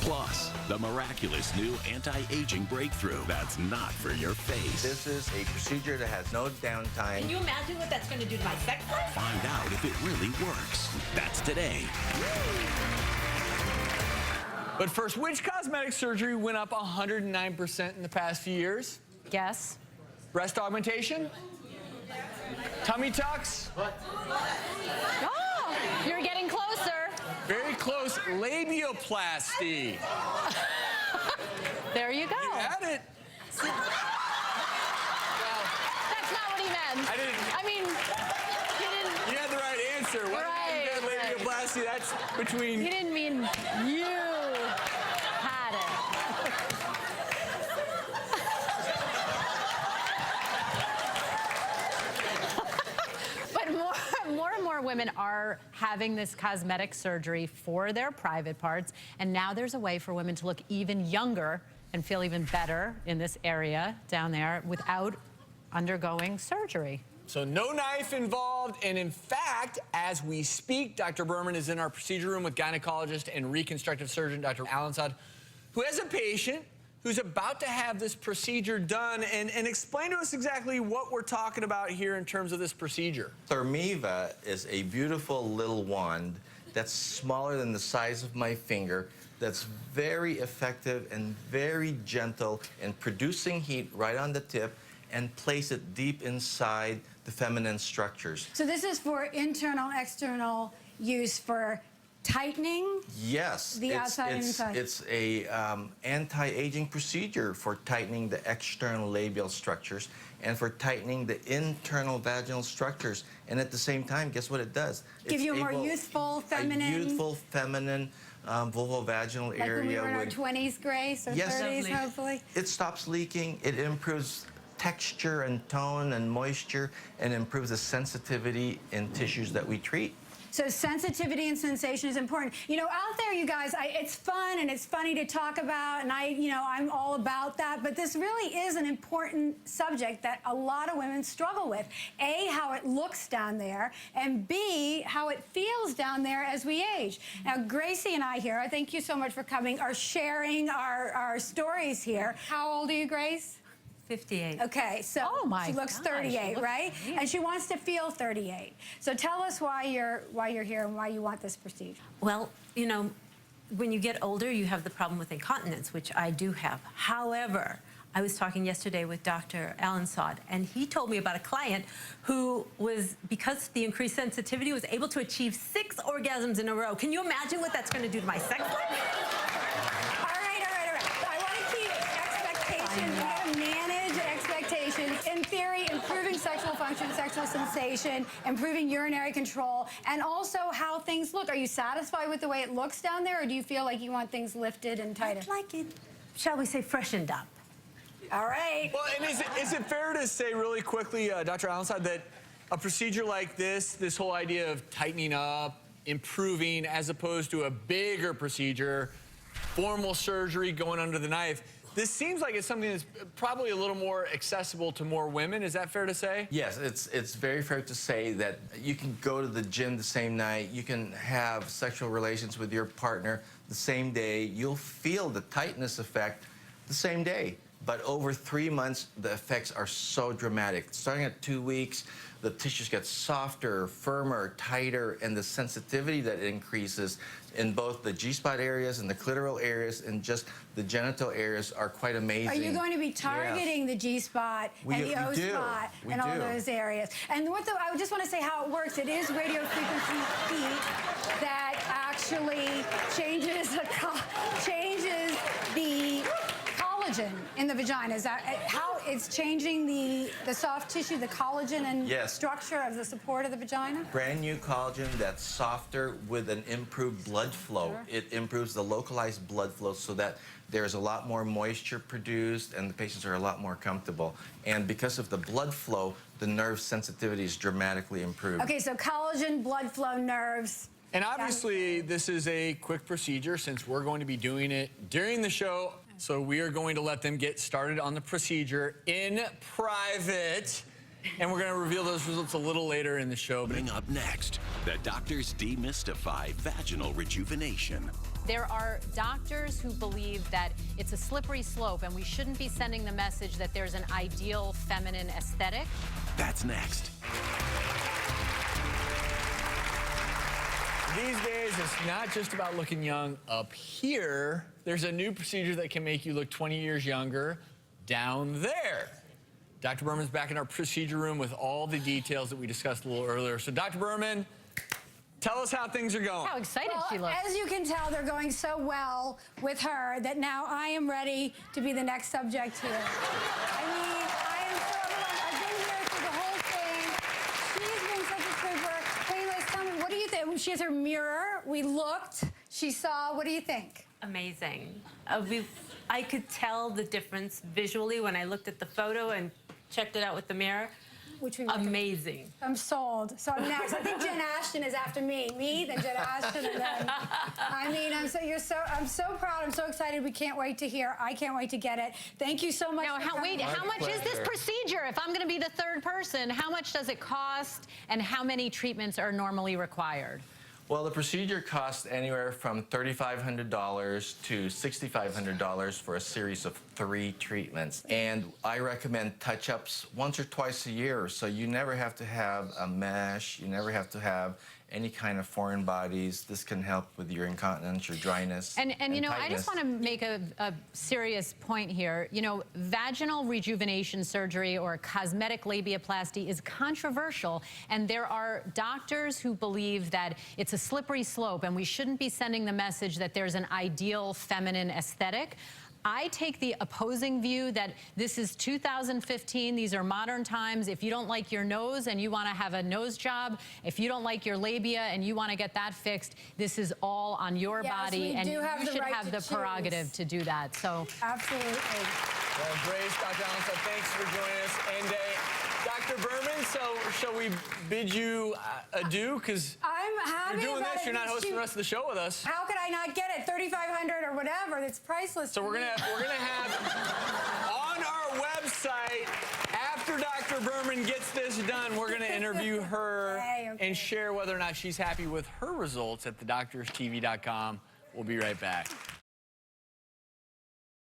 Plus, the miraculous new anti-aging breakthrough that's not for your face. This is a procedure that has no downtime. Can you imagine what that's going to do to my sex life? Find out if it really works. That's today. But first, which cosmetic surgery went up 109% in the past few years? Guess. Breast augmentation? Tummy tucks? Oh, you're getting closer. Very close. Labioplasty. There you go. You had it. That's not what he meant. I didn't. I mean, he didn't. You had the right answer. What Right, did you get? Labioplasty, that's between... He didn't mean you had it. But more and more women are having this cosmetic surgery for their private parts, and now there's a way for women to look even younger and feel even better in this area down there without undergoing surgery. So no knife involved, and in fact, as we speak, Dr. Berman is in our procedure room with gynecologist and reconstructive surgeon Dr. Alla, who has a patient who's about to have this procedure done, and explain to us exactly what we're talking about here in terms of this procedure. ThermiVa is a beautiful little wand that's smaller than the size of my finger, that's very effective and very gentle in producing heat right on the tip and place it deep inside the feminine structures. So this is for internal, external use for tightening? Yes. The outside and inside. It's a anti-aging procedure for tightening the external labial structures and for tightening the internal vaginal structures. And at the same time, guess what it does? Give you a more youthful, feminine... A youthful, feminine vulvovaginal like area. Like when we were in our 20s, Grace, or 30s, hopefully? It stops leaking. It improves texture and tone and moisture and improves the sensitivity in tissues that we treat. So sensitivity and sensation is important. You know, out there, you guys, it's fun and it's funny to talk about, and I'm all about that, but this really is an important subject that a lot of women struggle with. A, how it looks down there, and B, how it feels down there as we age. Now, Gracie and I here, thank you so much for coming, are sharing our stories here. How old are you, Grace? 58. Okay, so she looks 38, right? And she wants to feel 38. So tell us why you're here and why you want this procedure. Well, you know, when you get older, you have the problem with incontinence, which I do have. However, I was talking yesterday with Dr. Alla, and he told me about a client who was, because of the increased sensitivity, was able to achieve 6 orgasms in a row. Can you imagine what that's going to do to my sex life? All right. I want to keep expectations. We got to manage expectations. In theory, improving sexual function, sexual sensation, improving urinary control, and also how things look. Are you satisfied with the way it looks down there, or do you feel like you want things lifted and tighter? I'd like it, shall we say, freshened up. All right. Well, and is it fair to say really quickly, Dr. Alla, that a procedure like this whole idea of tightening up, improving, as opposed to a bigger procedure, formal surgery, going under the knife, this seems like it's something that's probably a little more accessible to more women. Is that fair to say? Yes, it's very fair to say that you can go to the gym the same night, you can have sexual relations with your partner the same day, you'll feel the tightness effect the same day. But over 3 months, the effects are so dramatic. Starting at 2 weeks, the tissues get softer, firmer, tighter, and the sensitivity that increases in both the G-spot areas and the clitoral areas and just the genital areas are quite amazing. Are you going to be targeting the G-spot and the O-spot and all those areas? And I just want to say how it works. It is radio frequency heat that actually changes the collagen in the vagina. Is that how it's changing the soft tissue, the collagen and structure of the support of the vagina? Brand new collagen that's softer with an improved blood flow. Sure. It improves the localized blood flow so that there's a lot more moisture produced and the patients are a lot more comfortable. And because of the blood flow, the nerve sensitivity is dramatically improved. Okay, so collagen, blood flow, nerves. And obviously, this is a quick procedure since we're going to be doing it during the show. So we are going to let them get started on the procedure in private. And we're going to reveal those results a little later in the show. Coming up next, the doctors demystify vaginal rejuvenation. There are doctors who believe that it's a slippery slope and we shouldn't be sending the message that there's an ideal feminine aesthetic. That's next. These days, it's not just about looking young up here. There's a new procedure that can make you look 20 years younger down there. Dr. Berman's back in our procedure room with all the details that we discussed a little earlier. So, Dr. Berman, tell us how things are going. How excited she looks. As you can tell, they're going so well with her that now I am ready to be the next subject here. I mean, I am so overwhelmed. I've been here through the whole thing. She's been such a trooper. Anyways, tell me, what do you think? She has her mirror. We looked. She saw. What do you think? Amazing. I could tell the difference visually when I looked at the photo and checked it out with the mirror. Which we amazing. I'm sold. So I'm next. I think Jen Ashton is after me. Me, then Jen Ashton, and then. I mean, I'm so proud. I'm so excited. We can't wait to hear. I can't wait to get it. Thank you so much. Now, how much is this procedure? If I'm going to be the third person, how much does it cost, and how many treatments are normally required? Well, the procedure costs anywhere from $3,500 to $6,500 for a series of 3 treatments. And I recommend touch-ups once or twice a year, so you never have to have a mesh, you never have to have any kind of foreign bodies. This can help with your incontinence, your dryness, and you know, tightness. I just want to make a serious point here. You know, vaginal rejuvenation surgery or cosmetic labiaplasty is controversial, and there are doctors who believe that it's a slippery slope and we shouldn't be sending the message that there's an ideal feminine aesthetic. I take the opposing view that this is 2015. These are modern times. If you don't like your nose and you want to have a nose job, if you don't like your labia and you want to get that fixed, this is all on your body, and you should have the prerogative to do that. So, absolutely. Well, Grace, Dr. Allen, thanks for joining us. And Dr. Berman, so shall we bid you adieu? Because I'm happy you're doing about this. it. You're not hosting the rest of the show with us. How could I not get it? $3,500 or whatever. That's priceless. So we're gonna have on our website, after Dr. Berman gets this done, we're gonna interview her and share whether or not she's happy with her results at thedoctorstv.com. We'll be right back.